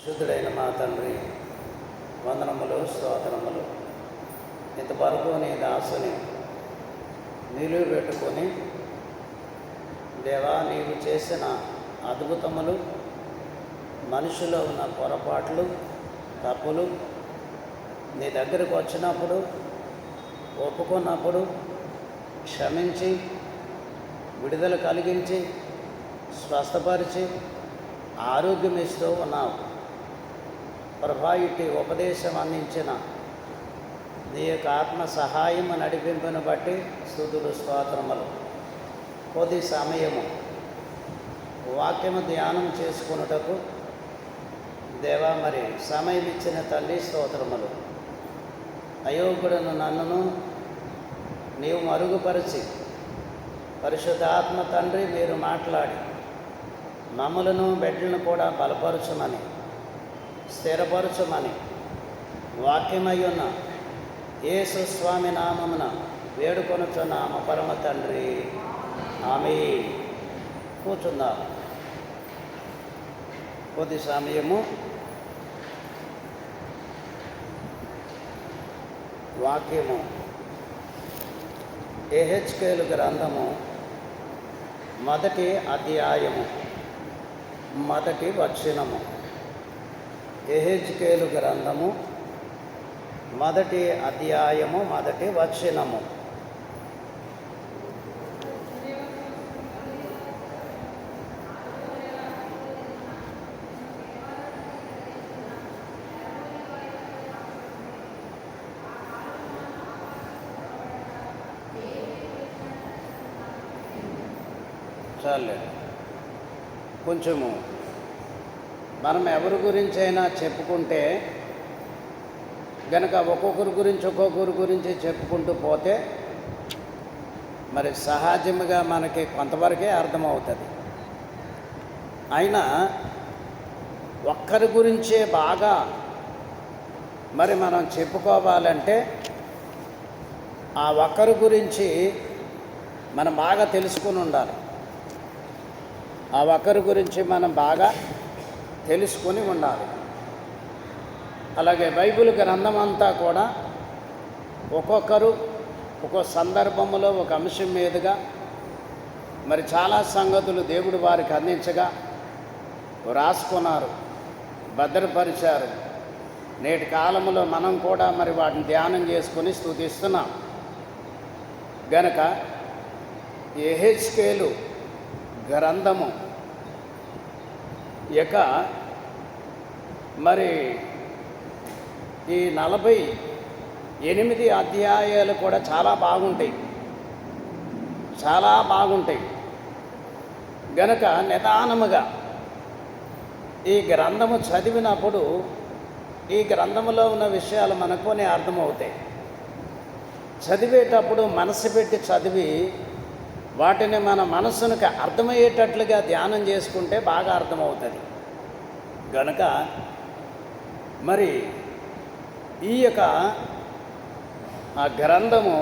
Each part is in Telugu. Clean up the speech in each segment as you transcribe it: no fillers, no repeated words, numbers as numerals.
పరిశుద్ధుడైన మా తండ్రి, వందనములు, స్తోత్రములు. ఇంతవరకు నీ దాసుని నిలువ పెట్టుకొని, దేవా, నీవు చేసిన అద్భుతములు, మనిషిలో ఉన్న పొరపాట్లు, తప్పులు నీ దగ్గరకు వచ్చినప్పుడు, ఒప్పుకున్నప్పుడు క్షమించి, విడుదల కలిగించి, స్వస్థపరిచి, ఆరోగ్యం ఇస్తూ ఉన్నావు. ప్రభా, ఇటు ఉపదేశం అందించిన నీ యొక్క ఆత్మ సహాయం నడిపింపును బట్టి స్తుతులు, స్తోత్రములు. కొద్ది సమయము వాక్యము ధ్యానం చేసుకున్నటకు దేవా, మరి సమయం ఇచ్చిన తల్లి, స్తోత్రములు. అయోగ్యుడను నన్నును నీవు మరుగుపరిచి, పరిశుద్ధాత్మ తండ్రి, మీరు మాట్లాడి మమ్మలను బిడ్డలను కూడా బలపరచమని, స్థిరపరచమని వాక్యమై ఉన్న యేసు స్వామి నామమున వేడుకొనుచున్నాము పరమ తండ్రి, ఆమేన్. కూర్చుందాం. కొద్ది సమయము వాక్యము యెహెజ్కేలు గ్రంథము మొదటి అధ్యాయము మొదటి వచనము. యెహెజ్కేలు గ్రంథము మొదటి అధ్యాయము మొదటి వచనము. చాలే, కొంచెము మనం ఎవరి గురించి అయినా చెప్పుకుంటే గనక ఒక్కొక్కరి గురించి చెప్పుకుంటూ పోతే మరి సహజంగా మనకి కొంతవరకే అర్థమవుతుంది. అయినా ఒక్కరి గురించే బాగా మరి మనం చెప్పుకోవాలంటే ఆ ఒక్కరి గురించి మనం బాగా తెలుసుకుని ఉండాలి. ఆ ఒక్కరి గురించి మనం బాగా తెలుసుకొని ఉండాలి. అలాగే బైబిల్ గ్రంథం అంతా కూడా ఒక్కొక్కరు ఒక్కో సందర్భంలో ఒక అంశం మీదుగా మరి చాలా సంగతులు దేవుడు వారికి అందించగా రాసుకున్నారు, భద్రపరిచారు. నేటి కాలంలో మనం కూడా మరి వాటిని ధ్యానం చేసుకొని స్తుతిస్తున్నాం. గనక యెహెజ్కేలు గ్రంథము ఇక మరి ఈ 48 అధ్యాయాలు కూడా చాలా బాగుంటాయి. గనక నిదానముగా ఈ గ్రంథము చదివినప్పుడు ఈ గ్రంథములో ఉన్న విషయాలు మనకునే అర్థమవుతాయి. చదివేటప్పుడు మనసు పెట్టి చదివి వాటిని మన మనస్సునికి అర్థమయ్యేటట్లుగా ధ్యానం చేసుకుంటే బాగా అర్థమవుతుంది. గనుక మరి ఈ యొక్క ఆ గ్రంథము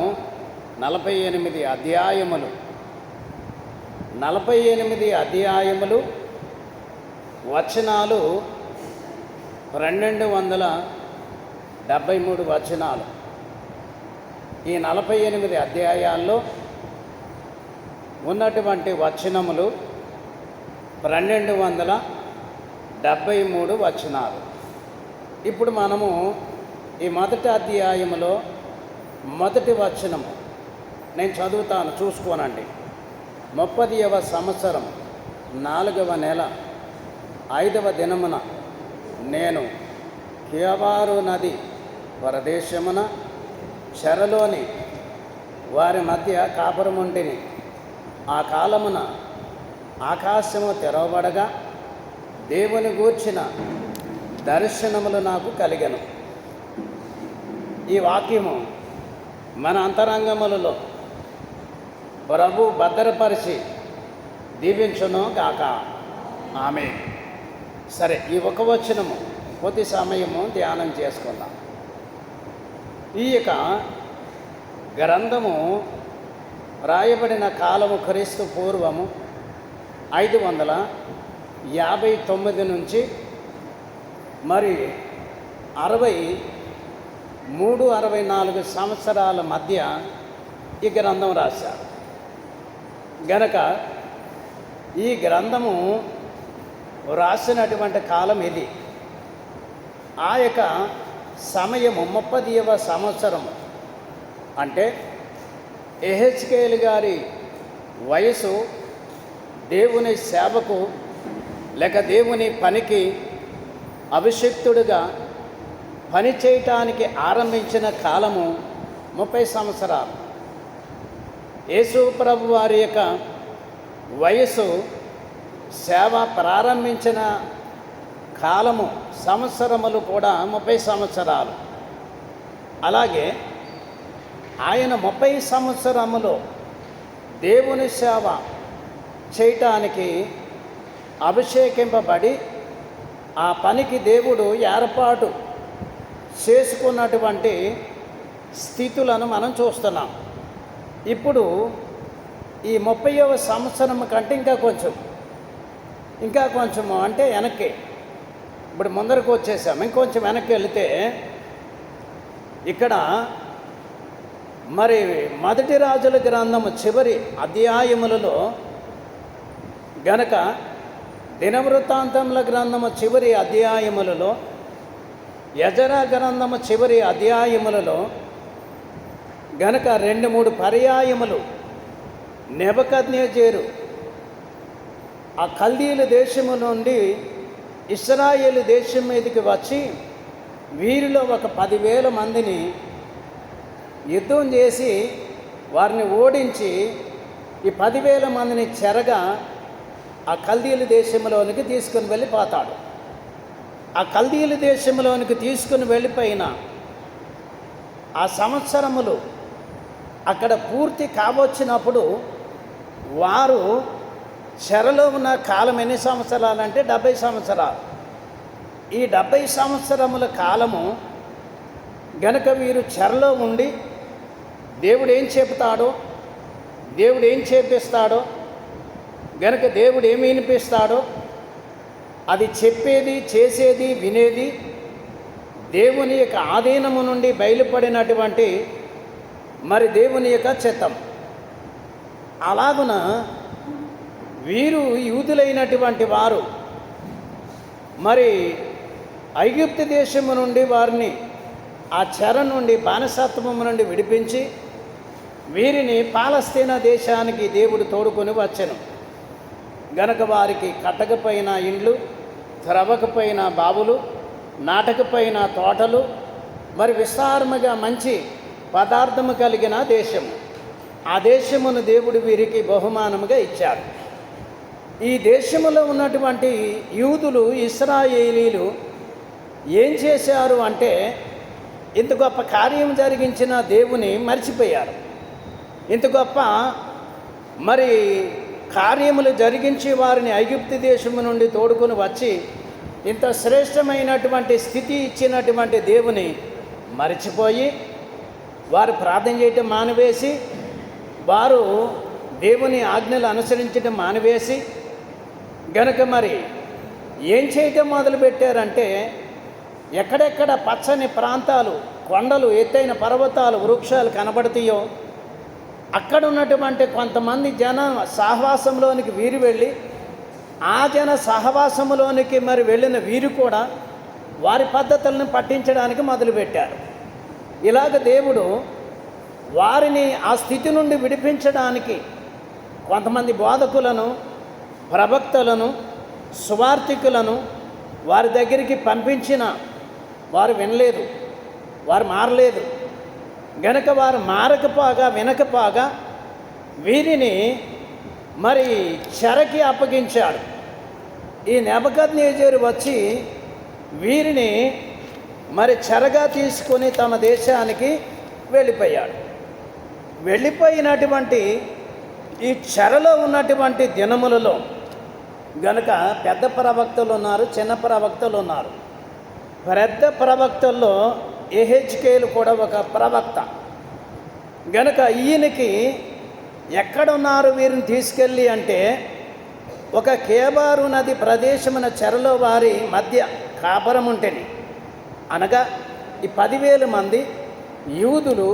48 అధ్యాయములు 48 అధ్యాయములు వచనాలు 273 వచనాలు. ఈ 48 అధ్యాయాల్లో ఉన్నటువంటి వచనములు 273 వచనాలు. ఇప్పుడు మనము ఈ మొదటి అధ్యాయములో మొదటి వచనము నేను చదువుతాను, చూసుకోనండి. 30వ సంవత్సరం 4వ నెల 5వ దినమున నేను కియబారు నది ప్రదేశమున చెరలోని వారి మధ్య కాపురముంటిని. ఆ కాలమున ఆకాశము తెరవబడగా దేవుని గూర్చిన దర్శనములు నాకు కలిగెను. ఈ వాక్యము మన అంతరంగములలో ప్రభు భద్రపరిచి దీవించును గాక. ఆమేన్. సరే, ఈ ఒక వచనము కొద్ది సమయము ధ్యానం చేసుకుందాం. ఈ యొక్క గ్రంథము రాయబడిన కాలము క్రీస్తు పూర్వము 559 నుంచి మరి 63-64 సంవత్సరాల మధ్య ఈ గ్రంథం రాశారు. గనక ఈ గ్రంథము రాసినటువంటి కాలం ఇది. ఆ యొక్క సమయము 30వ సంవత్సరము. అంటే యెహెజ్కేలు గారి వయసు దేవుని సేవకు లేక దేవుని పనికి అభిషిక్తుడిగా పని చేయటానికి ఆరంభించిన కాలము 30 సంవత్సరాలు. యేసు ప్రభు వారి యొక్క వయసు సేవ ప్రారంభించిన కాలము సంవత్సరములు కూడా 30 సంవత్సరాలు. అలాగే ఆయన 30 సంవత్సరములో దేవుని సేవ చేయటానికి అభిషేకింపబడి ఆ పనికి దేవుడు ఏర్పాటు చేసుకున్నటువంటి స్థితులను మనం చూస్తున్నాం. ఇప్పుడు ఈ 30వ సంవత్సరం కంటే ఇంకా కొంచెము అంటే వెనక్కి, ఇప్పుడు ముందరకు వచ్చేసాం. ఇంకొంచెం వెనక్కి వెళితే ఇక్కడ మరి మొదటి రాజుల గ్రంథము చివరి అధ్యాయములలో గనక దినవృత్తాంతముల గ్రంథము చివరి అధ్యాయములలో, యెజరా గ్రంథము చివరి అధ్యాయములలో గనక 2-3 పర్యాయములు నెబుకద్నెజరు ఆ కల్దీల దేశము నుండి ఇశ్రాయేలు దేశం మీదకి వచ్చి వీరిలో ఒక 10,000 మందిని యుద్ధం చేసి వారిని ఓడించి ఈ 10,000 మందిని చెరగా ఆ కల్దీల దేశంలోనికి తీసుకుని వెళ్ళిపోతాడు. ఆ కల్దీల దేశంలోనికి తీసుకుని వెళ్ళిపోయిన ఆ సంవత్సరములు అక్కడ పూర్తి కాబోచ్చినప్పుడు వారు చెరలో ఉన్న కాలం ఎన్ని సంవత్సరాలంటే 70 సంవత్సరాలు. ఈ 70 సంవత్సరముల కాలము గనక వీరు చెరలో ఉండి దేవుడు ఏం చెబుతాడో, దేవుడు ఏం చేపిస్తాడో, గనక దేవుడు ఏమి వినిపిస్తాడో అది చెప్పేది, చేసేది, వినేది దేవుని యొక్క ఆధీనము నుండి బయలుపడినటువంటి మరి దేవుని యొక్క చిత్తం. అలాగున వీరు యూదులైనటువంటి వారు మరి ఐగుప్తు దేశము నుండి వారిని ఆ చెర నుండి బానిసత్వము నుండి విడిపించి వీరిని పాలస్తీనా దేశానికి దేవుడు తోడుకొని వచ్చెను. గనక వారికి కట్టకపోయిన ఇండ్లు, త్రవ్వకపోయిన బావులు, నాటకపోయిన తోటలు, మరి విస్తారముగా మంచి పదార్థము కలిగిన దేశము. ఆ దేశమును దేవుడు వీరికి బహుమానముగా ఇచ్చాడు. ఈ దేశములో ఉన్నటువంటి యూదులు, ఇశ్రాయేలీలు ఏం చేశారు అంటే ఇంత గొప్ప కార్యం జరిగించిన దేవుని మర్చిపోయారు. ఇంత గొప్ప మరి కార్యములు జరిగించి వారిని ఐగుప్తు దేశము నుండి తోడుకొని వచ్చి ఇంత శ్రేష్టమైనటువంటి స్థితి ఇచ్చినటువంటి దేవుని మరిచిపోయి వారు ప్రార్థన చేయటం మానివేసి, వారు దేవుని ఆజ్ఞలు అనుసరించడం మానివేసి గనక మరి ఏం చేయటం మొదలుపెట్టారంటే ఎక్కడెక్కడ పచ్చని ప్రాంతాలు, కొండలు, ఎత్తైన పర్వతాలు, వృక్షాలు కనబడతాయో అక్కడ ఉన్నటువంటి కొంతమంది జన సహవాసంలోనికి వీరు వెళ్ళి ఆ జన సహవాసంలోనికి మరి వెళ్ళిన వీరు కూడా వారి పద్ధతులను పట్టించడానికి మొదలుపెట్టారు. ఇలాగ దేవుడు వారిని ఆ స్థితి నుండి విడిపించడానికి కొంతమంది బోధకులను, ప్రవక్తలను, సువార్తికులను వారి దగ్గరికి పంపించిన వారు వినలేదు, వారు మారలేదు. గనక వారు వినకపోగా వీరిని మరి చెరకి అప్పగించాడు. ఈ నెబుకద్నెజరు వచ్చి వీరిని మరి చెరగా తీసుకొని తమ దేశానికి వెళ్ళిపోయాడు. వెళ్ళిపోయినటువంటి ఈ చెరలో ఉన్నటువంటి దినములలో గనుక పెద్ద ప్రవక్తలు ఉన్నారు, చిన్న ప్రవక్తలు ఉన్నారు. పెద్ద ప్రవక్తల్లో యెహెజ్కేలు కూడా ఒక ప్రవక్త. గనుక ఈయనకి ఎక్కడున్నారు వీరిని తీసుకెళ్ళి అంటే ఒక కేబారు నది ప్రదేశమున చెరలో వారి మధ్య కాపురముంటెని. అనగా ఈ 10,000 మంది యూదులు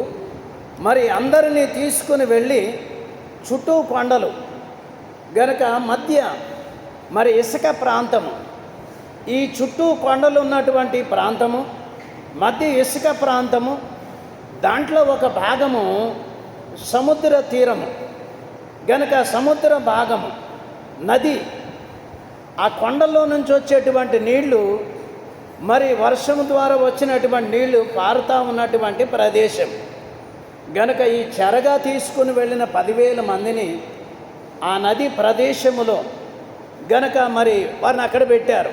మరి అందరినీ తీసుకుని వెళ్ళి చుట్టూ కొండలు గనక మధ్య మరి ఇసుక ప్రాంతము, ఈ చుట్టూ కొండలు ఉన్నటువంటి ప్రాంతము, మధ్య ఇసుక ప్రాంతము, దాంట్లో ఒక భాగము సముద్ర తీరము గనక సముద్ర భాగము నది, ఆ కొండల్లో నుంచి వచ్చేటువంటి నీళ్లు మరి వర్షం ద్వారా వచ్చినటువంటి నీళ్లు పారుతూ ఉన్నటువంటి ప్రదేశం గనక ఈ చెరగా తీసుకుని వెళ్ళిన 10,000 మందిని ఆ నది ప్రదేశములో గనక మరి వారిని అక్కడ పెట్టారు.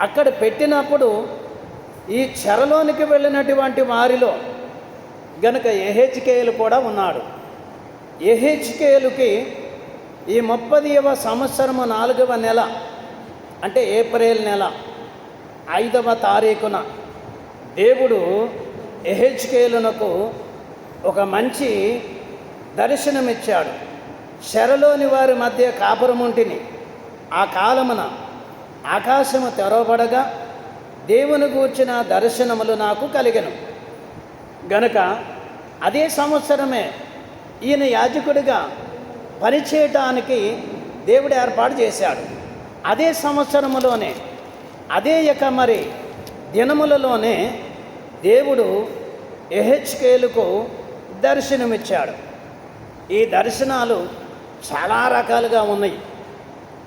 అక్కడ పెట్టినప్పుడు ఈ చెరలోనికి వెళ్ళినటువంటి వారిలో గనక యెహెజ్కేలు కూడా ఉన్నాడు. యెహెజ్కేలుకి ఈ 30వ సంవత్సరము 4వ నెల అంటే ఏప్రిల్ నెల 5వ తారీఖున దేవుడు యెహెజ్కేలునకు ఒక మంచి దర్శనమిచ్చాడు. చెరలోని వారి మధ్య కాపురముంటిని. ఆ కాలమున ఆకాశము తెరవబడగా దేవుని గూర్చిన దర్శనములు నాకు కలిగెను. గనుక అదే సంవత్సరమే ఈయన యాజకుడిగా పనిచేయటానికి దేవుడు ఏర్పాటు చేశాడు. అదే సంవత్సరములోనే అదే మరి దినములలోనే దేవుడు యెహెజ్కేలుకు దర్శనమిచ్చాడు. ఈ దర్శనాలు చాలా రకాలుగా ఉన్నాయి.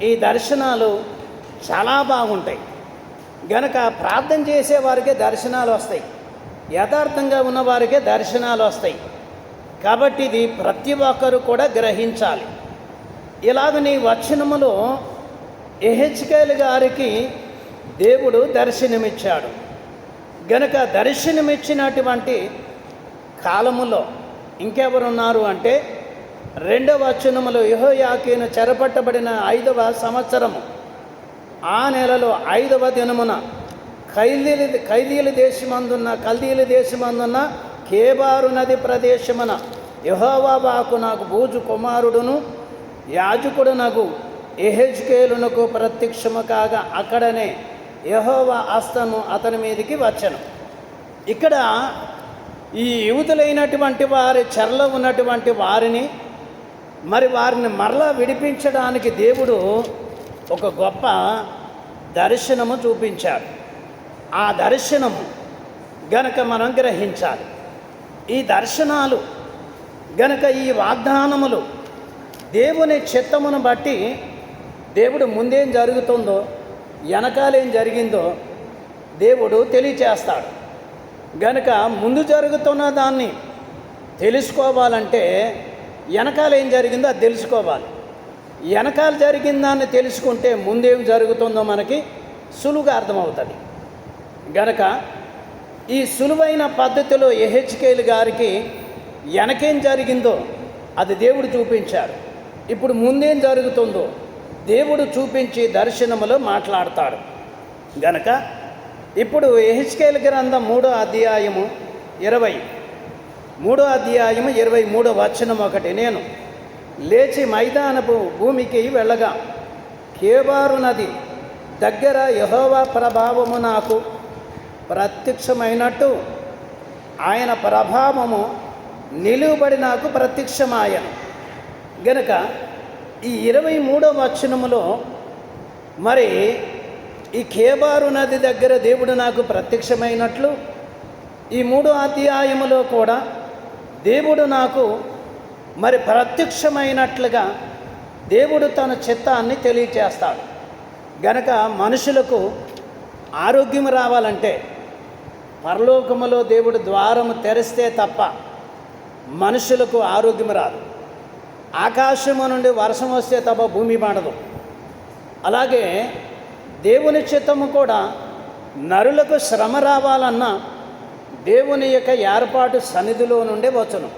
ఈ దర్శనాలు చాలా బాగుంటాయి. గనక ప్రార్థన చేసేవారికే దర్శనాలు వస్తాయి, యథార్థంగా ఉన్నవారికే దర్శనాలు వస్తాయి. కాబట్టి ఇది ప్రతి ఒక్కరు కూడా గ్రహించాలి. ఇలాగని వచనములో యెహెజ్కేలు గారికి దేవుడు దర్శనమిచ్చాడు. గనక దర్శనమిచ్చినటువంటి కాలములో ఇంకెవరున్నారు అంటే 2వ వచనములో యెహోయాకీను చెరపట్టబడిన 5వ సంవత్సరము ఆ నెలలో 5వ దినమున కల్దీల దేశమందున్న కేబారు నది ప్రదేశమున యెహోవా వాక్కు నాకు బూజు కుమారుడును యాజకుడునగు యెహెజ్కేలునకు ప్రత్యక్షము కాగా అక్కడనే యెహోవా హస్తము అతని మీదికి వచ్చెను. ఇక్కడ ఈ యూదులైనటువంటి వారి చెరలో ఉన్నటువంటి వారిని మరలా విడిపించడానికి దేవుడు ఒక గొప్ప దర్శనము చూపించాడు. ఆ దర్శనము గనక మనం గ్రహించాలి. ఈ దర్శనాలు గనక ఈ వాగ్దానములు దేవుని చిత్తమును బట్టి దేవుడు ముందేం జరుగుతుందో వెనకాలేం జరిగిందో దేవుడు తెలియచేస్తాడు. గనక ముందు జరుగుతున్న దాన్ని తెలుసుకోవాలంటే వెనకాల ఏం జరిగిందో అది తెలుసుకోవాలి. వెనకాల జరిగిన దాన్ని తెలుసుకుంటే ముందేం జరుగుతుందో మనకి సులువుగా అర్థమవుతుంది. గనక ఈ సులువైన పద్ధతిలో యెహెజ్కేలు గారికి వెనకేం జరిగిందో అది దేవుడు చూపించాడు. ఇప్పుడు ముందేం జరుగుతుందో దేవుడు చూపించి దర్శనములో మాట్లాడతాడు. గనక ఇప్పుడు యెహెజ్కేలు గ్రంథం 3వ అధ్యాయము 23వ వచనం ఒకటి. నేను లేచి మైదానపు భూమికి వెళ్ళగా కేబారు నది దగ్గర యెహోవా ప్రభావము నాకు ప్రత్యక్షమైనట్టు ఆయన ప్రభావము నిలువబడి నాకు ప్రత్యక్షమాయను. గనుక ఈ 23వ వచనములో మరి ఈ కేబారు నది దగ్గర దేవుడు నాకు ప్రత్యక్షమైనట్లు ఈ 3వ అధ్యాయములో కూడా దేవుడు నాకు మరి ప్రత్యక్షమైనట్లుగా దేవుడు తన చిత్తాన్ని తెలియచేస్తాడు. గనక మనుషులకు ఆరోగ్యం రావాలంటే పరలోకములో దేవుడు ద్వారము తెరిస్తే తప్ప మనుషులకు ఆరోగ్యం రాదు. ఆకాశము నుండి వర్షం వస్తే తప్ప భూమి పండదు. అలాగే దేవుని చిత్తము కూడా నరులకు శ్రమ రావాలన్నా దేవుని యొక్క ఏర్పాటు సన్నిధిలో నుండి వచ్చును.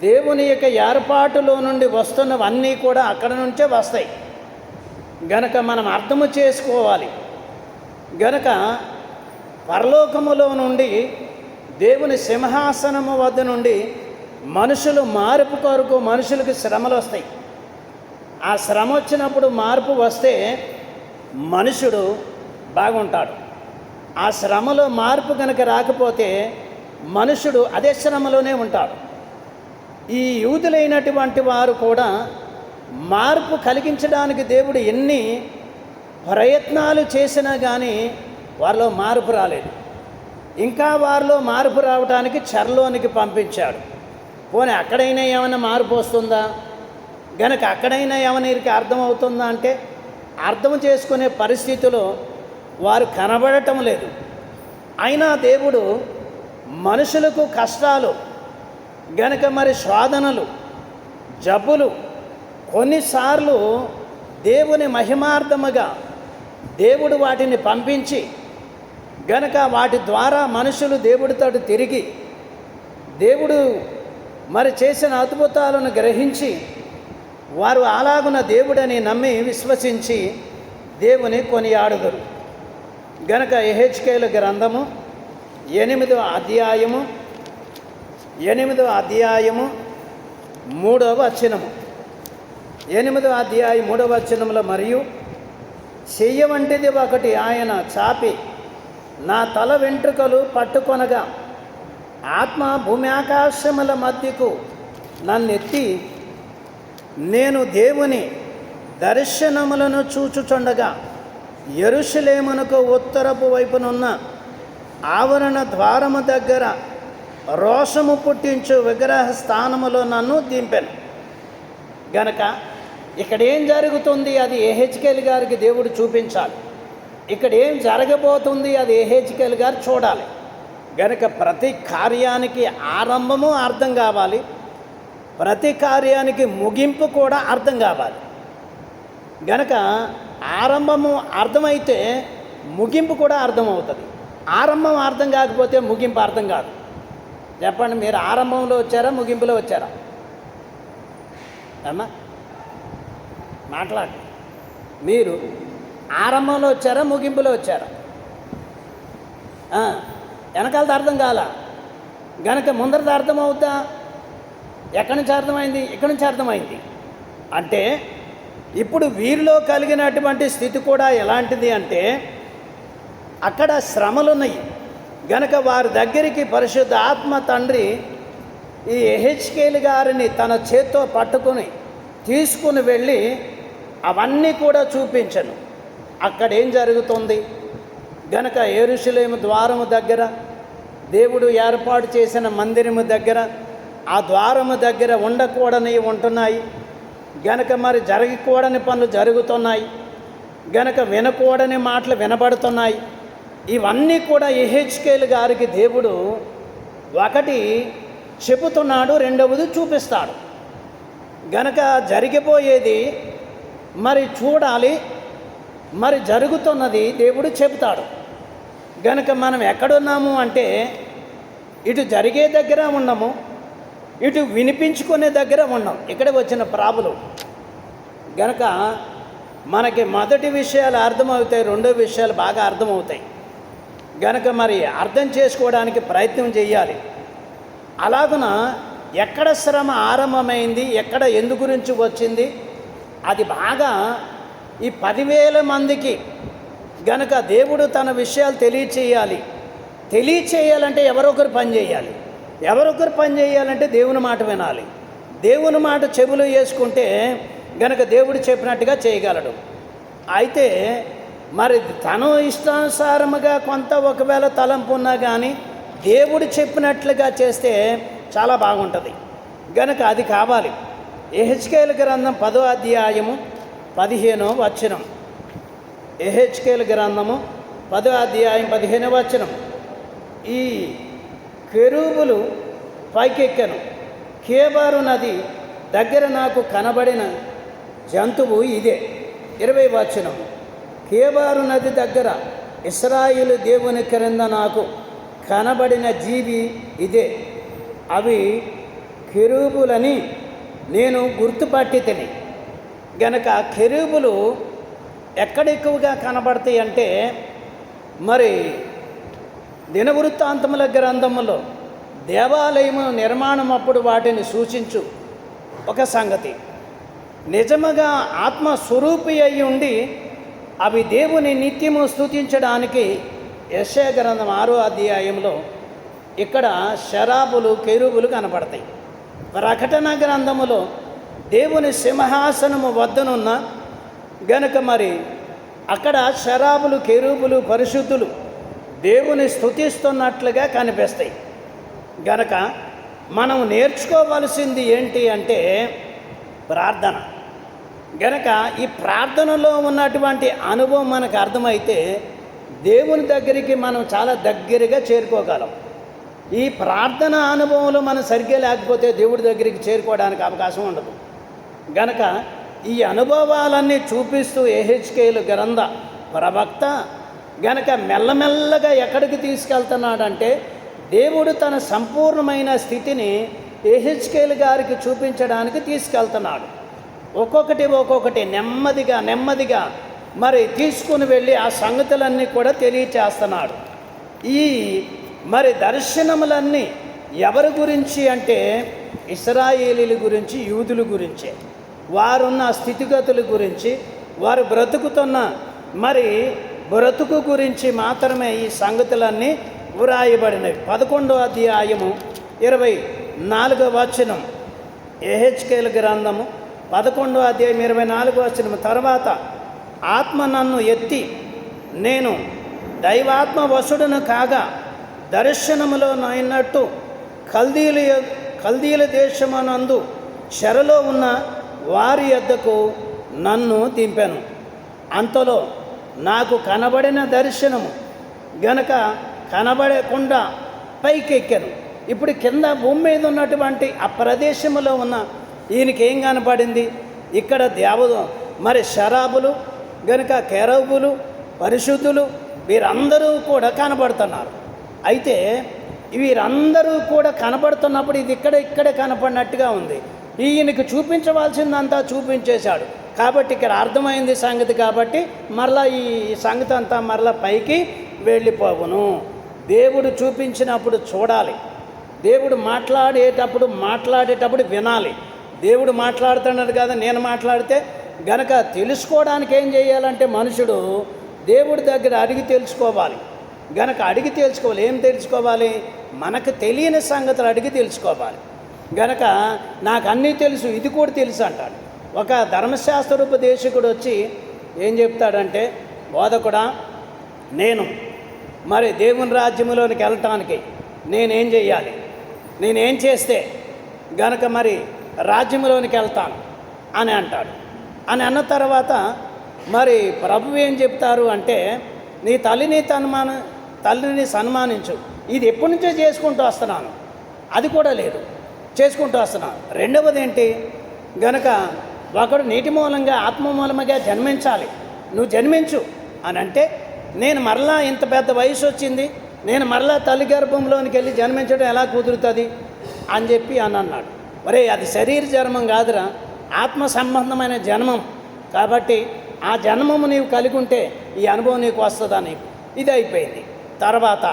దేవుని యొక్క ఏర్పాటులో నుండి వస్తున్నవన్నీ కూడా అక్కడ నుంచే వస్తాయి. గనక మనం అర్థము చేసుకోవాలి. గనక పరలోకములో నుండి దేవుని సింహాసనము వద్ద నుండి మనుషులు మార్పు కొరకు మనుషులకు శ్రమలు వస్తాయి. ఆ శ్రమ వచ్చినప్పుడు మార్పు వస్తే మనుషుడు బాగుంటాడు. ఆ శ్రమలో మార్పు కనుక రాకపోతే మనుషుడు అదే శ్రమలోనే ఉంటాడు. ఈ యూదులైనటువంటి వారు కూడా మార్పు కలిగించడానికి దేవుడు ఎన్ని ప్రయత్నాలు చేసినా కానీ వారిలో మార్పు రాలేదు. ఇంకా వారిలో మార్పు రావడానికి చెరలోనికి పంపించాడు. పోనీ అక్కడైనా ఏమైనా మార్పు వస్తుందా? గనక అక్కడైనా ఏమైనా వీరికి అర్థమవుతుందా అంటే అర్థం చేసుకునే పరిస్థితిలో వారు కనబడటం లేదు. అయినా దేవుడు మనుషులకు కష్టాలు గనక మరి శోధనలు, జబ్బులు కొన్నిసార్లు దేవుని మహిమార్థముగా దేవుడు వాటిని పంపించి గనక వాటి ద్వారా మనుషులు దేవుడితో తిరిగి దేవుడు మరి చేసిన అద్భుతాలను గ్రహించి వారు అలాగున దేవుడని నమ్మి విశ్వసించి దేవుని కొనియాడుదురు. గనక యెహెజ్కేలు గ్రంథము 8వ అధ్యాయము 3వ వచనము. 8వ అధ్యాయం 3వ వచనంలో, మరియు చెయ్య వంటిది ఒకటి ఆయన చాపి నా తల వెంట్రుకలు పట్టుకొనగా ఆత్మ భూమి ఆకాశముల మధ్యకు నన్నెత్తి నేను దేవుని దర్శనములను చూచుచుండగా యెరూషలేమునకు ఉత్తరపు వైపునున్న ఆవరణ ద్వారము దగ్గర రోషము పుట్టించు విగ్రహ స్థానములో నన్ను దింపెను. గనక ఇక్కడ ఏం జరుగుతుంది అది యెహెజ్కేలు గారికి దేవుడు చూపించాలి. ఇక్కడ ఏం జరగబోతుంది అది యెహెజ్కేలు గారు చూడాలి. గనక ప్రతి కార్యానికి ఆరంభము అర్థం కావాలి, ప్రతి కార్యానికి ముగింపు కూడా అర్థం కావాలి. గనక ఆరంభము అర్థమైతే ముగింపు కూడా అర్థమవుతుంది. ఆరంభం అర్థం కాకపోతే ముగింపు అర్థం కాదు. చెప్పండి, మీరు ఆరంభంలో వచ్చారా ముగింపులో వచ్చారా? అమ్మా మాట్లాడు. మీరు ఆరంభంలో వచ్చారా ముగింపులో వచ్చారా? వెనకాలది అర్థం కాల గనక ముందరది అర్థం అవుద్దా? ఎక్కడి నుంచి అర్థమైంది? ఇక్కడి నుంచి అర్థమైంది. అంటే ఇప్పుడు వీరిలో కలిగినటువంటి స్థితి కూడా ఎలాంటిది అంటే అక్కడ శ్రమలున్నాయి. గనక వారి దగ్గరికి పరిశుద్ధ ఆత్మ తండ్రి ఈ యెహెజ్కేలు గారిని తన చేత్తో పట్టుకుని తీసుకుని వెళ్ళి అవన్నీ కూడా చూపించను. అక్కడ ఏం జరుగుతుంది? గనక యెరూషలేము ద్వారము దగ్గర, దేవుడు ఏర్పాటు చేసిన మందిరము దగ్గర, ఆ ద్వారము దగ్గర ఉండకూడనివి ఉంటున్నాయి. గనక మరి జరగకూడని పనులు జరుగుతున్నాయి. గనక వినకూడని మాటలు వినబడుతున్నాయి. ఇవన్నీ కూడా యెహెజ్కేలు గారికి దేవుడు ఒకటి చెబుతున్నాడు, రెండవది చూపిస్తాడు. గనక జరిగిపోయేది మరి చూడాలి, మరి జరుగుతున్నది దేవుడు చెబుతాడు. గనక మనం ఎక్కడున్నాము అంటే ఇటు జరిగే దగ్గర ఉన్నాము, ఇటు వినిపించుకునే దగ్గర ఉన్నాం. ఇక్కడ వచ్చిన ప్రాబ్లం. గనక మనకి మొదటి విషయాలు అర్థమవుతాయి, రెండో విషయాలు బాగా అర్థమవుతాయి. గనక మరి అర్థం చేసుకోవడానికి ప్రయత్నం చేయాలి. అలాగున ఎక్కడ శ్రమ ఆరంభమైంది, ఎక్కడ ఎందు గురించి వచ్చింది, అది బాగా ఈ 10,000 మందికి గనక దేవుడు తన విషయాలు తెలియచేయాలి. తెలియచేయాలంటే ఎవరొకరు పని చేయాలి. ఎవరొకరు పని చేయాలంటే దేవుని మాట వినాలి. దేవుని మాట చెవులు వేసుకుంటే గనక దేవుడు చెప్పినట్టుగా చేయగలడు. అయితే మరి తను ఇష్టానుసారముగా కొంత ఒకవేళ తలంపు ఉన్నా కానీ దేవుడు చెప్పినట్లుగా చేస్తే చాలా బాగుంటుంది. గనక అది కావాలి. యెహెజ్కేలు గ్రంథం 10వ అధ్యాయము 15వ వచనం. యెహెజ్కేలు గ్రంథము 10వ అధ్యాయం 15వ వచనం. ఈ కెరూబులు పైకెక్కెను, కేబారు నది దగ్గర నాకు కనబడిన జంతువు ఇదే. 20వ వచనం. కేబారు నది దగ్గర ఇశ్రాయేలు దేవుని క్రింద నాకు కనబడిన జీవి ఇదే. అవి కెరూబులని నేను గుర్తుపట్టి తిని. గనక కెరూబులు ఎక్కడ ఎక్కువగా కనబడతాయి అంటే మరి దినవృత్తాంతముల గ్రంథములో దేవాలయము నిర్మాణం అప్పుడు వాటిని సూచించు ఒక సంగతి. నిజముగా ఆత్మస్వరూపి అయి ఉండి అవి దేవుని నిత్యము స్తుతించడానికి యెషయా గ్రంథం 6వ అధ్యాయంలో ఇక్కడ శరాబులు కెరూబులు కనపడతాయి. ప్రకటన గ్రంథములో దేవుని సింహాసనము వద్దనున్న గనుక మరి అక్కడ శరాబులు కెరూబులు పరిశుద్ధులు దేవుని స్తుతిస్తున్నట్లుగా కనిపిస్తాయి. గనక మనం నేర్చుకోవలసింది ఏంటి అంటే ప్రార్థన. గనక ఈ ప్రార్థనలో ఉన్నటువంటి అనుభవం మనకు అర్థమైతే దేవుని దగ్గరికి మనం చాలా దగ్గరగా చేరుకోగలం. ఈ ప్రార్థన అనుభవంలో మనం సరిగ్గా లేకపోతే దేవుడి దగ్గరికి చేరుకోవడానికి అవకాశం ఉండదు. గనక ఈ అనుభవాలన్నీ చూపిస్తూ యెహెజ్కేలు గ్రంథ ప్రవక్త గనక మెల్లమెల్లగా ఎక్కడికి తీసుకెళ్తున్నాడంటే దేవుడు తన సంపూర్ణమైన స్థితిని యెహెజ్కేలు గారికి చూపించడానికి తీసుకెళ్తున్నాడు. ఒక్కొక్కటి నెమ్మదిగా మరి తీసుకుని వెళ్ళి ఆ సంగతులన్నీ కూడా తెలియచేస్తున్నాడు. ఈ మరి దర్శనములన్నీ ఎవరి గురించి అంటే ఇశ్రాయేలీల గురించి, యూదుల గురించే. వారున్న స్థితిగతుల గురించి, వారు బ్రతుకుతున్న మరి బ్రతుకు గురించి మాత్రమే ఈ సంగతులన్నీ వ్రాయబడినవి. 11వ అధ్యాయము 24వ వచనం, యెహెజ్కేలు గ్రంథము 11వ అధ్యాయం 24వ వచనం. తర్వాత ఆత్మ నన్ను ఎత్తి నేను దైవాత్మ వశుడును కాగా దర్శనములో నైనట్టు కల్దీల దేశమనందు చెరలో ఉన్న వారి యొద్దకు నన్ను దింపాను. అంతలో నాకు కనబడిన దర్శనము గనక కనబడకుండా పైకెక్కాను. ఇప్పుడు కింద భూమి మీద ఉన్నటువంటి ఆ ప్రదేశంలో ఉన్న ఈయనకి ఏం కనపడింది? ఇక్కడ మరి శరాబులు గనుక కెరూబులు పరిశుద్ధులు వీరందరూ కూడా కనబడుతున్నారు. అయితే వీరందరూ కూడా కనబడుతున్నప్పుడు ఇది ఇక్కడే కనపడినట్టుగా ఉంది. ఈయనకి చూపించవలసిందంతా చూపించేశాడు. కాబట్టి ఇక్కడ అర్థమైంది సంగతి. కాబట్టి మరలా ఈ సంగతి అంతా మరలా పైకి వెళ్ళిపోవును. దేవుడు చూపించినప్పుడు చూడాలి. దేవుడు మాట్లాడేటప్పుడు వినాలి. దేవుడు మాట్లాడుతున్నాడు కదా, నేను మాట్లాడితే గనక తెలుసుకోవడానికి ఏం చేయాలంటే మనుషుడు దేవుడి దగ్గర అడిగి తెలుసుకోవాలి. గనక అడిగి తెలుసుకోవాలి. ఏం తెలుసుకోవాలి? మనకు తెలియని సంగతులు అడిగి తెలుసుకోవాలి. గనక నాకు అన్నీ తెలుసు, ఇది కూడా తెలుసు అంటాడు. ఒక ధర్మశాస్త్రోపదేశకుడు వచ్చి ఏం చెప్తాడంటే, బోధకుడా, నేను మరి దేవుని రాజ్యంలోనికి వెళ్ళటానికి నేనేం చేయాలి? నేనేం చేస్తే గనక మరి రాజ్యంలోనికి వెళ్తాను అని అంటాడు. అని అన్న తర్వాత మరి ప్రభు ఏం చెప్తారు అంటే, నీ తల్లిని సన్మానించు. ఇది ఎప్పటి నుంచో చేసుకుంటూ వస్తున్నాను, అది కూడా లేదు, చేసుకుంటూ వస్తున్నాను. రెండవది ఏంటి? గనక ఒకడు నీటి మూలంగా ఆత్మ మూలముగా జన్మించాలి, నువ్వు జన్మించు అని అంటే, నేను మరలా ఇంత పెద్ద వయసు వచ్చింది, నేను మరలా తల్లి గర్భంలోనికి వెళ్ళి జన్మించడం ఎలా కుదురుతుంది అని చెప్పి అన్నాడు. మరే అది శరీర జన్మం కాదురా, ఆత్మ సంబంధమైన జన్మం. కాబట్టి ఆ జన్మము నీవు కలిగి ఉంటే ఈ అనుభవం నీకు వస్తుందని ఇది అయిపోయింది. తర్వాత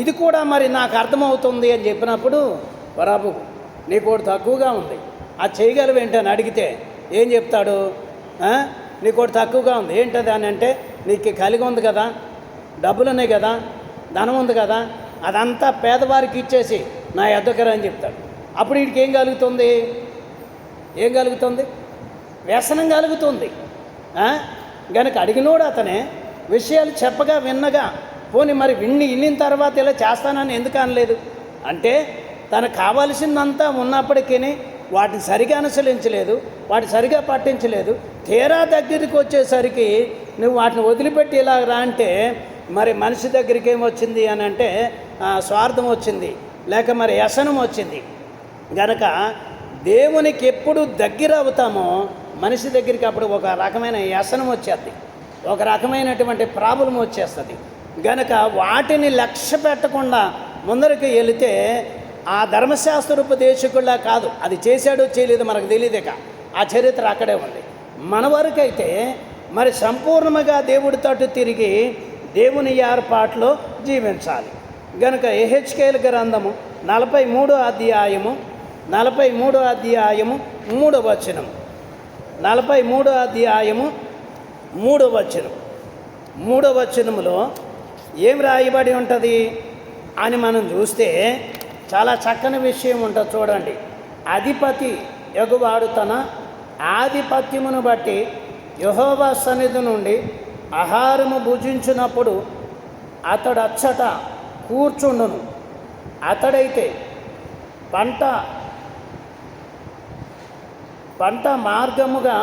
ఇది కూడా మరి నాకు అర్థమవుతుంది అని చెప్పినప్పుడు, ప్రభు నీకు ఒకటి తక్కువగా ఉంది, అది చేయగలవు ఏంటని అడిగితే ఏం చెప్తాడు? నీకు ఒకటి తక్కువగా ఉంది, ఏంటది అని అంటే, నీకు కలిగి ఉంది కదా, డబ్బులు ఉన్నాయి కదా, ధనం ఉంది కదా, అదంతా పేదవారికి ఇచ్చేసి నా ఎద్దకరా అని చెప్తాడు. అప్పుడు వీడికి ఏం కలుగుతుంది? వ్యసనం కలుగుతుంది. గనక అడిగినోడు అతనే విషయాలు చెప్పగా విన్నగా, పోనీ మరి విన్నిన తర్వాత ఇలా చేస్తానని ఎందుకు అనలేదు అంటే, తనకు కావాల్సిందంతా ఉన్నప్పటికీ వాటిని సరిగా అనుసరించలేదు, వాటిని సరిగా పట్టించలేదు. తీరా దగ్గరికి వచ్చేసరికి నువ్వు వాటిని వదిలిపెట్టి ఇలా రా అంటే, మరి మనిషి దగ్గరికి ఏమొచ్చింది అని అంటే స్వార్థం వచ్చింది, లేక మరి వ్యసనం వచ్చింది. గనక దేవునికి ఎప్పుడు దగ్గర అవుతామో మనిషి దగ్గరికి అప్పుడు ఒక రకమైన వ్యసనం వచ్చేస్తుంది, ఒక రకమైనటువంటి ప్రాబ్లం వచ్చేస్తుంది. గనక వాటిని లక్ష్య పెట్టకుండా ముందరికి వెళితే ఆ ధర్మశాస్త్రోపదేశకుల్లా కాదు, అది చేశాడో చేయలేదో మనకు తెలియదేక, ఆ చరిత్ర అక్కడే ఉంది. మన వరకైతే మరి సంపూర్ణంగా దేవుడి తట్టు తిరిగి దేవుని ఏర్పాట్లో జీవించాలి. గనుక యెహెజ్కేలు గ్రంథము 43వ అధ్యాయము 43వ అధ్యాయము 3వ వచనం 43వ అధ్యాయము 3వ వచనం 3వ వచనములో ఏం రాయబడి ఉంటుంది అని మనం చూస్తే చాలా చక్కని విషయం ఉంటుంది చూడండి. అధిపతి యగువాడు తన ఆధిపత్యమును బట్టి యెహోవా సన్నిధి నుండి ఆహారము భుజించినప్పుడు అతడు అచ్చట కూర్చుండును. అతడైతే పంట మార్గముగా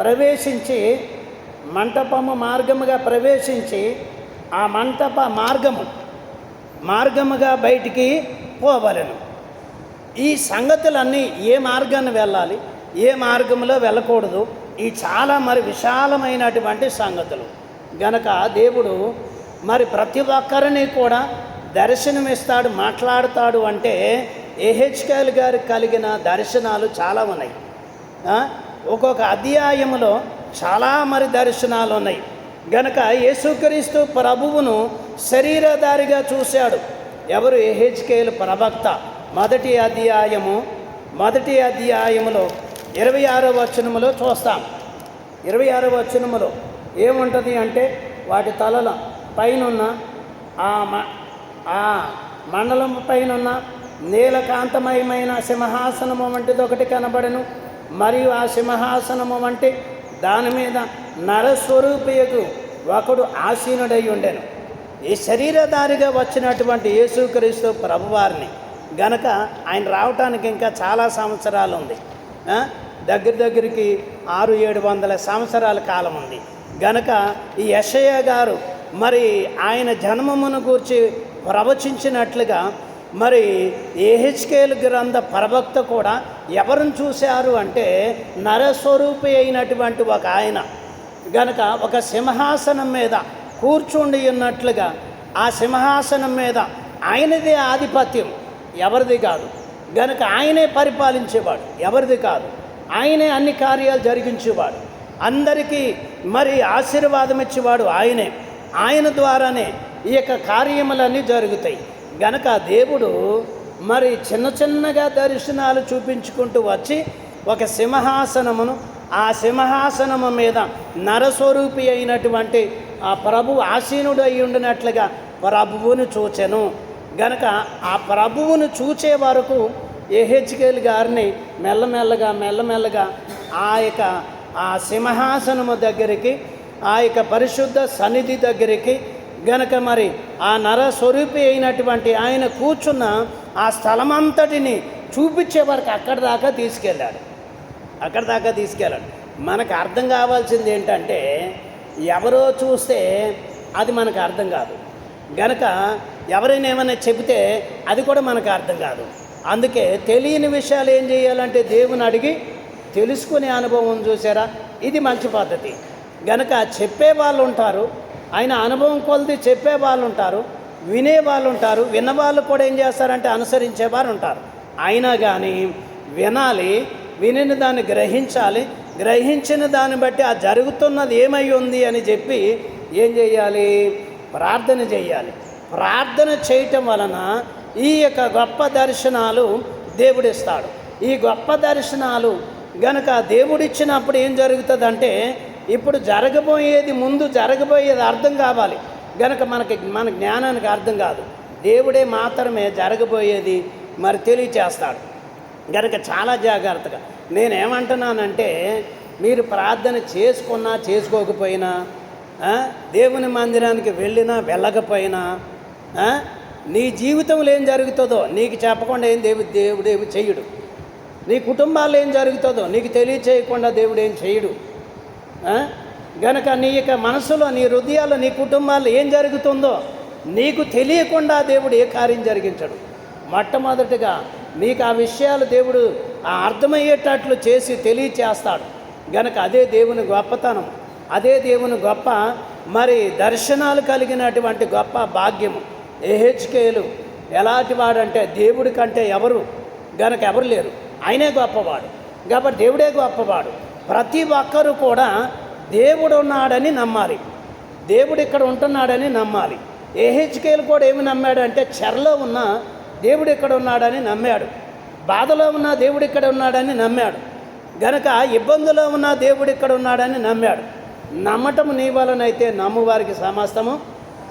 ప్రవేశించి మంటపము మార్గముగా ప్రవేశించి ఆ మంటప మార్గముగా బయటికి పోవలెను. ఈ సంగతులన్నీ ఏ మార్గాన్ని వెళ్ళాలి, ఏ మార్గంలో వెళ్ళకూడదు, ఈ చాలా మరి విశాలమైనటువంటి సంగతులు గనక దేవుడు మరి ప్రతి ఒక్కరిని కూడా దర్శనమిస్తాడు, మాట్లాడతాడు. అంటే యెహెజ్కేలు గారికి కలిగిన దర్శనాలు చాలా ఉన్నాయి. ఒక్కొక్క అధ్యాయంలో చాలా మరి దర్శనాలు ఉన్నాయి. గనక యేసుక్రీస్తు ప్రభువును శరీరధారిగా చూశాడు. ఎవరు? యెహెజ్కేలు ప్రవక్త. మొదటి అధ్యాయములో 26వ వచనములో చూస్తాం. 26వ వచనములో ఏముంటుంది అంటే, వాటి తలల పైనున్న ఆ మండలం పైనున్న నీలకాంతమయమైన సింహాసనము వంటిది ఒకటి కనబడెను. మరియు ఆ సింహాసనము వంటి దాని మీద నరస్వరూపియకు ఒకడు ఆసీనుడై ఉండెను. ఈ శరీరధారిగా వచ్చినటువంటి యేసుక్రీస్తు ప్రభువారిని గనక ఆయన రావటానికి ఇంకా చాలా సంవత్సరాలు ఉంది. దగ్గరికి 600-700 సంవత్సరాల కాలం ఉంది. గనక ఈ యెషయా గారు మరి ఆయన జన్మమును గూర్చి ప్రవచించినట్లుగా మరి యెహెజ్కేలు గ్రంథ ప్రవక్త కూడా ఎవరిని చూశారు అంటే నరస్వరూపి అయినటువంటి ఒక ఆయన గనక ఒక సింహాసనం మీద కూర్చుండి ఉన్నట్లుగా ఆ సింహాసనం మీద ఆయనదే ఆధిపత్యం, ఎవరిది కాదు. గనక ఆయనే పరిపాలించేవాడు, ఎవరిది కాదు. ఆయనే అన్ని కార్యాలు జరిగించేవాడు, అందరికీ మరి ఆశీర్వాదం ఇచ్చేవాడు ఆయనే. ఆయన ద్వారానే ఈ యొక్క కార్యములన్నీ జరుగుతాయి. గనక దేవుడు మరి చిన్నగా దర్శనాలు చూపించుకుంటూ వచ్చి ఒక సింహాసనమును, ఆ సింహాసనము మీద నరస్వరూపి అయినటువంటి ఆ ప్రభువు ఆసీనుడు అయి ఉండినట్లుగా ప్రభువును చూచెను. గనక ఆ ప్రభువును చూచే వరకు యెహెజ్కేలు గారిని మెల్లమెల్లగా ఆ సింహాసనము దగ్గరికి, ఆ యొక్క పరిశుద్ధ సన్నిధి దగ్గరికి గనక మరి ఆ నరస్వరూపి అయినటువంటి ఆయన కూర్చున్న ఆ స్థలమంతటిని చూపించే వరకు అక్కడి దాకా తీసుకెళ్ళాడు. మనకు అర్థం కావాల్సింది ఏంటంటే, ఎవరో చూస్తే అది మనకు అర్థం కాదు. గనక ఎవరైనా ఏమైనా చెబితే అది కూడా మనకు అర్థం కాదు. అందుకే తెలియని విషయాలు ఏం చేయాలంటే దేవుని అడిగి తెలుసుకునే అనుభవం. చూసారా, ఇది మంచి పద్ధతి. గనక చెప్పే వాళ్ళు ఉంటారు, ఆయన అనుభవం కొలిది చెప్పే వాళ్ళు ఉంటారు, వినే వాళ్ళు ఉంటారు. విన్నవాళ్ళు కూడా ఏం చేస్తారంటే అనుసరించేవారు ఉంటారు. అయినా కానీ వినాలి, వినిన దాన్ని గ్రహించాలి, గ్రహించిన దాన్ని బట్టి ఆ జరుగుతున్నది ఏమై ఉంది అని చెప్పి ఏం చేయాలి? ప్రార్థన చేయాలి. ప్రార్థన చేయటం వలన ఈ యొక్క గొప్ప దర్శనాలు దేవుడిస్తాడు. ఈ గొప్ప దర్శనాలు గనక దేవుడిచ్చినప్పుడు ఏం జరుగుతుందంటే, ఇప్పుడు జరగబోయేది ముందు జరగబోయేది అర్థం కావాలి. గనక మన జ్ఞానానికి అర్థం కాదు, దేవుడే మాత్రమే జరగబోయేది మరి తెలియచేస్తాడు. గనక చాలా జాగ్రత్తగా నేనేమంటున్నానంటే, మీరు ప్రార్థన చేసుకున్నా చేసుకోకపోయినా, దేవుని మందిరానికి వెళ్ళినా వెళ్ళకపోయినా, నీ జీవితంలో ఏం జరుగుతుందో నీకు చెప్పకుండా ఏం దేవుడేమి చెయ్యడు. నీ కుటుంబాల్లో ఏం జరుగుతుందో నీకు తెలియచేయకుండా దేవుడు ఏం చేయడు. గనక నీ యొక్క మనసులో, నీ హృదయాల్లో, నీ కుటుంబాల్లో ఏం జరుగుతుందో నీకు తెలియకుండా దేవుడు ఏ కార్యం జరిగించడు. మొట్టమొదటిగా నీకు ఆ విషయాలు దేవుడు అర్థమయ్యేటట్లు చేసి తెలియచేస్తాడు. గనక అదే దేవుని గొప్పతనం, అదే దేవుని గొప్ప మరి దర్శనాలు కలిగినటువంటి గొప్ప భాగ్యము. యెహెజ్కేలు ఎలాంటి వాడంటే దేవుడి కంటే గనక ఎవరు లేరు, ఆయనే గొప్పవాడు. కాబట్టి దేవుడే గొప్పవాడు. ప్రతి ఒక్కరూ కూడా దేవుడు ఉన్నాడని నమ్మాలి, దేవుడు ఇక్కడ ఉంటున్నాడని నమ్మాలి. యెహెజ్కేలు కూడా ఏమి నమ్మాడంటే, చెరలో ఉన్న దేవుడు ఇక్కడ ఉన్నాడని నమ్మాడు, బాధలో ఉన్న దేవుడు ఇక్కడ ఉన్నాడని నమ్మాడు, గనక ఇబ్బందులో ఉన్న దేవుడు ఇక్కడ ఉన్నాడని నమ్మాడు. నమ్మటం నీ వలనైతే నమ్మువారికి సమస్తము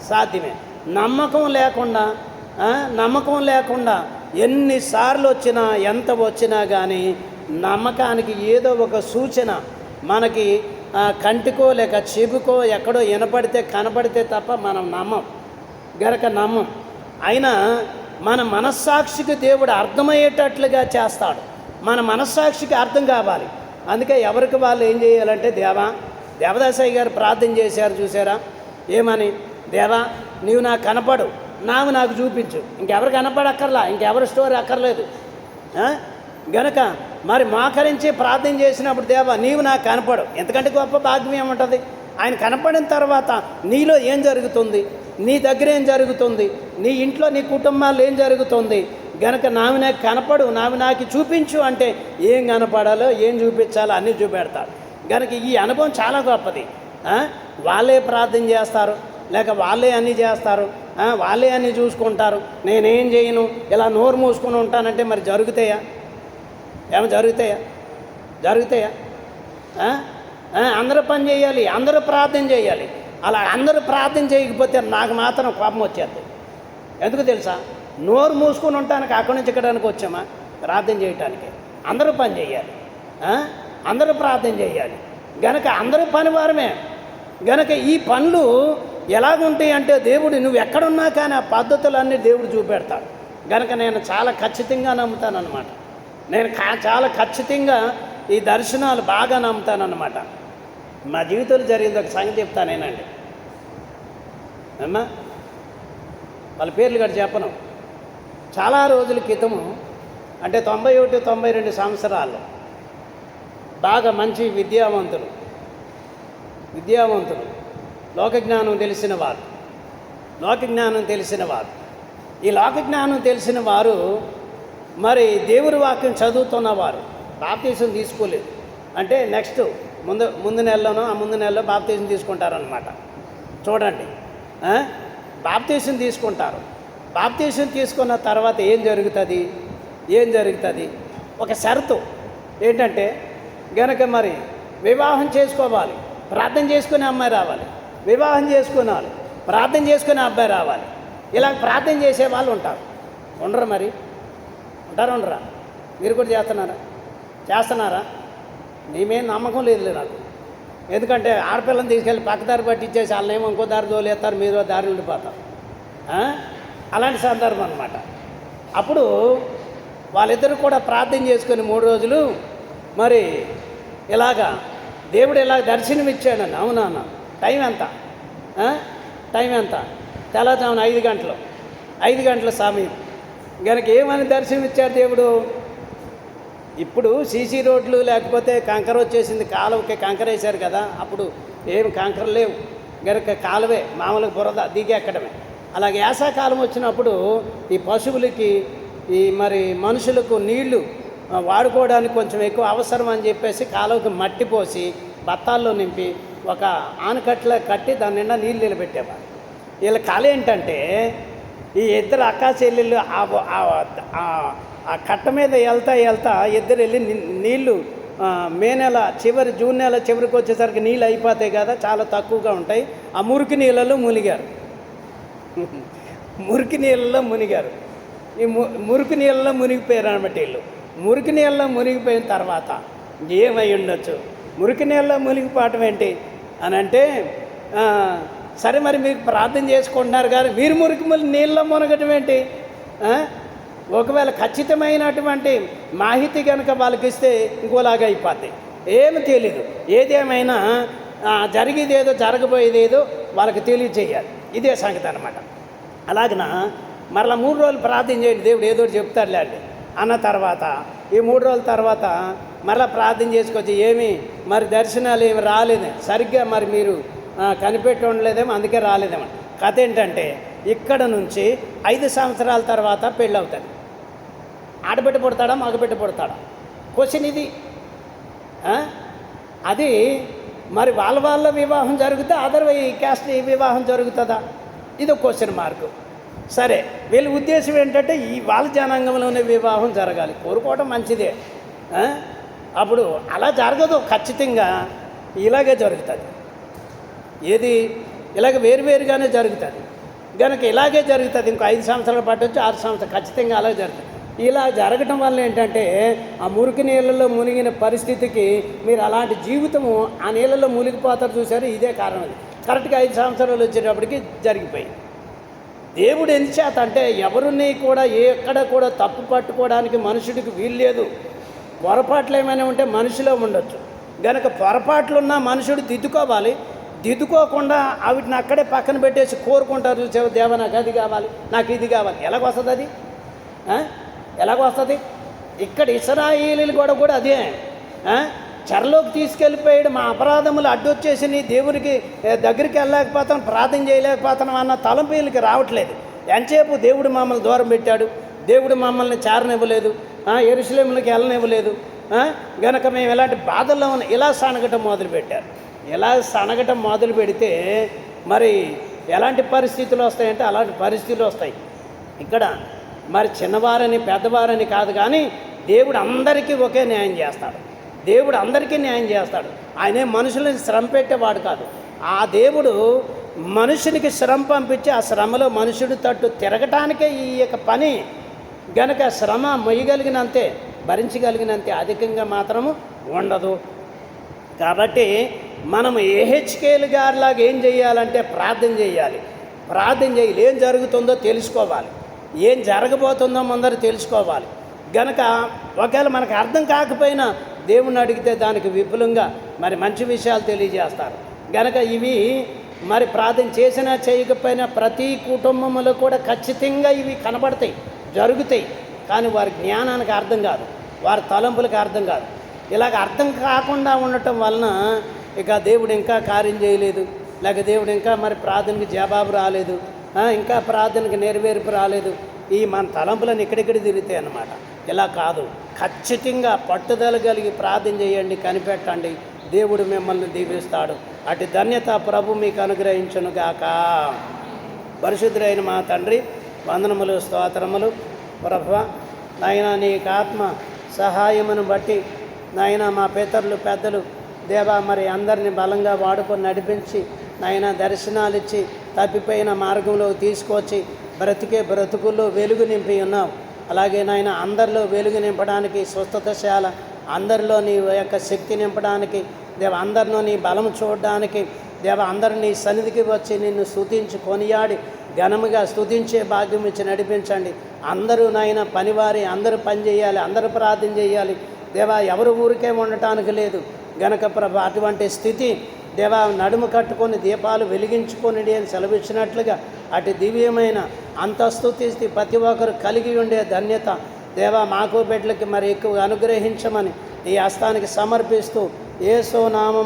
సాధ్యమే. నమ్మకం లేకుండా నమ్మకం లేకుండా ఎన్నిసార్లు వచ్చినా ఎంత వచ్చినా కానీ నమ్మకానికి ఏదో ఒక సూచన మనకి కంటికో లేక చెబుకో ఎక్కడో వినపడితే కనపడితే తప్ప మనం నమ్మం. అయినా మన మనస్సాక్షికి దేవుడు అర్థమయ్యేటట్లుగా చేస్తాడు. మన మనస్సాక్షికి అర్థం కావాలి. అందుకే ఎవరికి వాళ్ళు ఏం చేయాలంటే దేవదాసయ్య గారు ప్రార్థన చేశారు చూసారా, ఏమని? దేవా నీవు నాకు కనపడు, నాకు చూపించు, ఇంకెవరు కనపడక్కర్లా, ఇంకెవరి స్టోరీ అక్కర్లేదు గనక మరి మోకరించి ప్రార్థన చేసినప్పుడు దేవా నీవు నాకు కనపడు. ఎంతకంటే గొప్ప భాగ్యం ఏముంటుంది? ఆయన కనపడిన తర్వాత నీలో ఏం జరుగుతుంది, నీ దగ్గర ఏం జరుగుతుంది, నీ ఇంట్లో నీ కుటుంబాల్లో ఏం జరుగుతుంది గనక నాకు కనపడు, నాకు చూపించు అంటే ఏం కనపడాలో ఏం చూపించాలో అన్నీ చూపెడతాడు. గనక ఈ అనుభవం చాలా గొప్పది. వాళ్ళే ప్రార్థన చేస్తారు, లేక వాళ్ళే అన్నీ చేస్తారు, వాళ్ళే అన్నీ చూసుకుంటారు, నేనేం చేయను, ఇలా నోరు మూసుకొని ఉంటానంటే మరి జరుగుతాయా? జరుగుతాయా? అందరూ పని చేయాలి, అందరూ ప్రార్థన చేయాలి. అలా అందరూ ప్రార్థన చేయకపోతే నాకు మాత్రం కోపం వచ్చేది. ఎందుకు తెలుసా? నోరు మూసుకొని ఉంటానికి అక్కడి నుంచి ఎక్కడానికి వచ్చామా? ప్రార్థన చేయటానికి. అందరూ పని చేయాలి, అందరూ ప్రార్థన చేయాలి. గనక అందరూ పనివారమే. గనక ఈ పనులు ఎలాగుంటాయి అంటే దేవుడు నువ్వు ఎక్కడున్నా కానీ ఆ పద్ధతులన్నీ దేవుడు చూపెడతాడు. గనక నేను చాలా ఖచ్చితంగా నమ్ముతానన్నమాట. నేను చాలా ఖచ్చితంగా ఈ దర్శనాలు బాగా నమ్ముతానన్నమాట. మా జీవితంలో జరిగింది ఒక సంగతి చెప్తానేనండి అమ్మా. వాళ్ళ పేర్లు కూడా చెప్పను. చాలా రోజుల క్రితము అంటే 91, 92 సంవత్సరాలు బాగా మంచి విద్యావంతులు, లోకజ్ఞానం తెలిసిన వారు. ఈ లోకజ్ఞానం తెలిసిన వారు మరి దేవుని వాక్యం చదువుతున్నవారు బాప్తీసం తీసుకోలేదు. అంటే నెక్స్ట్ ముందు నెలలోనో ఆ ముందు నెలలో బాప్తీసం తీసుకుంటారనమాట. చూడండి, బాప్తీసం తీసుకుంటారు. బాప్తీసం తీసుకున్న తర్వాత ఏం జరుగుతుంది? ఒక షరతు ఏంటంటే గనక మరి వివాహం చేసుకోవాలి, ప్రార్థన చేసుకునే అమ్మాయి రావాలి, వివాహం చేసుకోవాలి, ప్రార్థన చేసుకునే అబ్బాయి రావాలి. ఇలా ప్రార్థన చేసే వాళ్ళు ఉంటారు. ఉండరు? మరి ఉండరా? మీరు కూడా చేస్తున్నారా? మేమేం నమ్మకం లేదులే నాకు. ఎందుకంటే ఆడపిల్లని తీసుకెళ్ళి పక్కదారి పట్టించేసి వాళ్ళేమో ఇంకో దారి తోలేస్తారు, మీరు దారి ఉండిపోతారు. అలాంటి సందర్భం అన్నమాట. అప్పుడు వాళ్ళిద్దరూ కూడా ప్రార్థన చేసుకుని 3 రోజులు మరి ఇలాగా దేవుడు ఇలా దర్శనమిచ్చాడని. అవునా? టైం ఎంత? తెల్లవారుజామున 5 గంటల సమయం. గనక ఏమని దర్శనమిచ్చాడు దేవుడు? ఇప్పుడు సీసీ రోడ్లు లేకపోతే కంకర వచ్చేసింది, కాలువకి కంకర వేశారు కదా, అప్పుడు ఏం కంకర లేవు గనక కాలువే మామూలుగా బురద దిగి ఎక్కడమే. అలాగే వేసాకాలం వచ్చినప్పుడు ఈ పశువులకి ఈ మరి మనుషులకు నీళ్లు వాడుకోవడానికి కొంచెం ఎక్కువ అవసరం అని చెప్పేసి కాలువకి మట్టి పోసి బత్తాల్లో నింపి ఒక ఆనకట్లో కట్టి దాని నిండా నీళ్ళు నిలబెట్టేవారు. వీళ్ళ కళ ఏంటంటే ఈ ఇద్దరు అక్కా చెల్లెళ్ళు ఆ కట్ట మీద వెళ్తా ఇద్దరు వెళ్ళి నీళ్లు మే నెల చివరి జూన్ నెల చివరికి వచ్చేసరికి నీళ్ళు అయిపోతాయి కదా, చాలా తక్కువగా ఉంటాయి. ఆ మురికి నీళ్ళలో మునిగారు. ఈ మురికి నీళ్ళలో మునిగిపోయారు అనమాట వీళ్ళు. మురికి నీళ్ళలో మునిగిపోయిన తర్వాత ఏమై ఉండొచ్చు? మురికి నీళ్ళలో మునిగిపోవటం ఏంటి అని అంటే, సరే మరి మీరు ప్రార్థన చేసుకుంటున్నారు కానీ మీరు మురికి నీళ్ళలో మునగటం ఏంటి? ఒకవేళ ఖచ్చితమైనటువంటి మాహితి కనుక వాళ్ళకి ఇస్తే ఇంకోలాగా అయిపోద్ది. ఏమి తెలీదు. ఏదేమైనా జరిగేదేదో జరగబోయేదేదో వాళ్ళకి తెలియచేయాలి. ఇదే సంగతి అనమాట. అలాగన మరలా 3 రోజులు ప్రార్థన చేయండి, దేవుడు ఏదో చెప్తాడులే అండి అన్న తర్వాత ఈ 3 రోజుల తర్వాత మరలా ప్రార్థన చేసుకొచ్చి ఏమి మరి దర్శనాలు ఏమి రాలేదు, సరిగ్గా మరి మీరు కనిపెట్టి ఉండలేదేమో, అందుకే రాలేదేమో. కథ ఏంటంటే ఇక్కడ నుంచి 5 సంవత్సరాల తర్వాత పెళ్ళి అవుతుంది. ఆడబిడ్డ పుడతాడా మగబిడ్డ పుడతాడా? క్వశ్చన్ ఇది. అది మరి వాళ్ళ వివాహం జరుగుతుందా, అదర్ క్యాస్ట్ వివాహం జరుగుతుందా? ఇది ఒక క్వశ్చన్ మార్కు. సరే, వీళ్ళ ఉద్దేశం ఏంటంటే ఈ వాళ్ళ జనాంగంలోనే వివాహం జరగాలి, కోరుకోవడం మంచిదే. అప్పుడు అలా జరగదు, ఖచ్చితంగా ఇలాగే జరుగుతుంది. ఏది ఇలాగ వేరువేరుగానే జరుగుతుంది. కనుక ఇలాగే జరుగుతుంది. ఇంకో 5 సంవత్సరాలు పట్టొచ్చు, 6 సంవత్సరాలు ఖచ్చితంగా అలాగే జరుగుతుంది. ఇలా జరగటం వల్ల ఏంటంటే ఆ మురికి నీళ్ళలో మునిగిన పరిస్థితికి మీరు అలాంటి జీవితము ఆ నీళ్ళలో మునిగిపోతారు చూసారు. ఇదే కారణం. కరెక్ట్గా 5 సంవత్సరాలు వచ్చేటప్పటికి జరిగిపోయింది. దేవుడు ఎందుచేత అంటే ఎవరిని కూడా ఎక్కడ కూడా తప్పు పట్టుకోవడానికి మనుషుడికి వీలు లేదు. పొరపాట్లు ఏమైనా ఉంటే మనిషిలో ఉండొచ్చు. కనుక పొరపాట్లున్న మనుషుడు దిద్దుకోవాలి. దిద్దుకోకుండా వాటిని అక్కడే పక్కన పెట్టేసి కోరుకుంటారు చూసావు, దేవా నాకు అది కావాలి, నాకు ఇది కావాలి. ఎలాగొస్తుంది అది? ఎలాగొస్తుంది? ఇక్కడ ఇశ్రాయేలీలు కూడా అదే చెరలోకి తీసుకెళ్ళిపోయాడు. మా అపరాధములు అడ్డొచ్చేసి నీ దేవునికి దగ్గరికి వెళ్ళలేకపోతాను, ప్రార్థన చేయలేకపోతున్నాం అన్న తలంపు వీళ్ళకి రావట్లేదు. ఎంతసేపు దేవుడు మమ్మల్ని దూరం పెట్టాడు, దేవుడు మమ్మల్ని చేరనివ్వలేదు, యెరూషలేములకు వెళ్ళనివ్వలేదు, గనక మేము ఇలాంటి బాధల్లో ఉన్న ఇలా సనగటం మొదలుపెట్టారు. ఇలా సనగటం మొదలు పెడితే మరి ఎలాంటి పరిస్థితులు వస్తాయంటే అలాంటి పరిస్థితులు వస్తాయి. ఇక్కడ మరి చిన్నవారని పెద్దవారని కాదు, కానీ దేవుడు అందరికీ ఒకే న్యాయం చేస్తాడు. దేవుడు అందరికీ న్యాయం చేస్తాడు. ఆయనే మనుషులని శ్రమ పెట్టేవాడు కాదు. ఆ దేవుడు మనుషునికి శ్రమ పంపించి ఆ శ్రమలో మనుషుడి తట్టు తిరగటానికే ఈ యొక్క పని. గనక శ్రమ మొయ్యగలిగినంతే, భరించగలిగినంతే అధికంగా మాత్రము ఉండదు. కాబట్టి మనం యెహెజ్కేలు గారిలాగా ఏం చేయాలంటే ప్రార్థన చేయాలి. ప్రార్థన చేయాలి. ఏం జరుగుతుందో తెలుసుకోవాలి, ఏం జరగబోతుందో ముందర తెలుసుకోవాలి. గనక ఒకవేళ మనకు అర్థం కాకపోయినా దేవుణ్ణి అడిగితే దానికి విపులంగా మరి మంచి విషయాలు తెలియజేస్తారు. గనక ఇవి మరి ప్రార్థన చేసినా చేయకపోయినా ప్రతి కుటుంబంలో కూడా ఖచ్చితంగా ఇవి కనబడతాయి, జరుగుతాయి. కానీ వారి జ్ఞానానికి అర్థం కాదు, వారి తలంపులకు అర్థం కాదు. ఇలాగ అర్థం కాకుండా ఉండటం వలన ఇక దేవుడు ఇంకా కార్యం చేయలేదు, లేక దేవుడు ఇంకా మరి ప్రార్థనకి జవాబు రాలేదు, ఇంకా ప్రార్థనకి నెరవేర్పు రాలేదు. ఈ మన తలంపులను ఇక్కడిక్కడ తిరుగుతాయి అన్నమాట. ఇలా కాదు, ఖచ్చితంగా పట్టుదల కలిగి ప్రార్థన చేయండి, కనిపెట్టండి, దేవుడు మిమ్మల్ని దీవిస్తాడు. అటు ధన్యత ప్రభు మీకు అనుగ్రహించునుగాక. పరిశుద్ధుడైన మా తండ్రి, వందనములు, స్తోత్రములు. ప్రభువా నాయన, నీకు ఆత్మ సహాయమును బట్టి నాయన మా పితరులు పెద్దలు దేవా మరి అందరినీ బలంగా వాడుకొని నడిపించి నాయన దర్శనాలు ఇచ్చి తప్పిపోయిన మార్గంలో తీసుకొచ్చి బ్రతుకుల్లో వెలుగు నింపి ఉన్నావు. అలాగే నాయన అందరిలో వెలుగు నింపడానికి స్వస్థతశాల, అందరిలో నీ యొక్క శక్తి నింపడానికి దేవ, అందరిలో నీ బలం చూడడానికి దేవ, అందరూ నీ సన్నిధికి వచ్చి నిన్ను స్తుతించి కొనియాడి ఘనముగా స్తుతించే భాగ్యం ఇచ్చి నడిపించండి. అందరూ నాయన పనివారి, అందరూ పని చేయాలి, అందరూ ప్రార్థన చేయాలి దేవా. ఎవరు ఊరికే ఉండటానికి లేదు గనక ప్రభు అటువంటి స్థితి దేవా, నడుము కట్టుకొని దీపాలు వెలిగించుకొని అని సెలవిచ్చినట్లుగా అటు దివ్యమైన అంతస్తుతి ప్రతి ఒక్కరు కలిగి ఉండే ధన్యత దేవా మాకు బిడ్డలకి మరి ఎక్కువ అనుగ్రహించమని ఈ హస్తానికి సమర్పిస్తూ యేసు నామం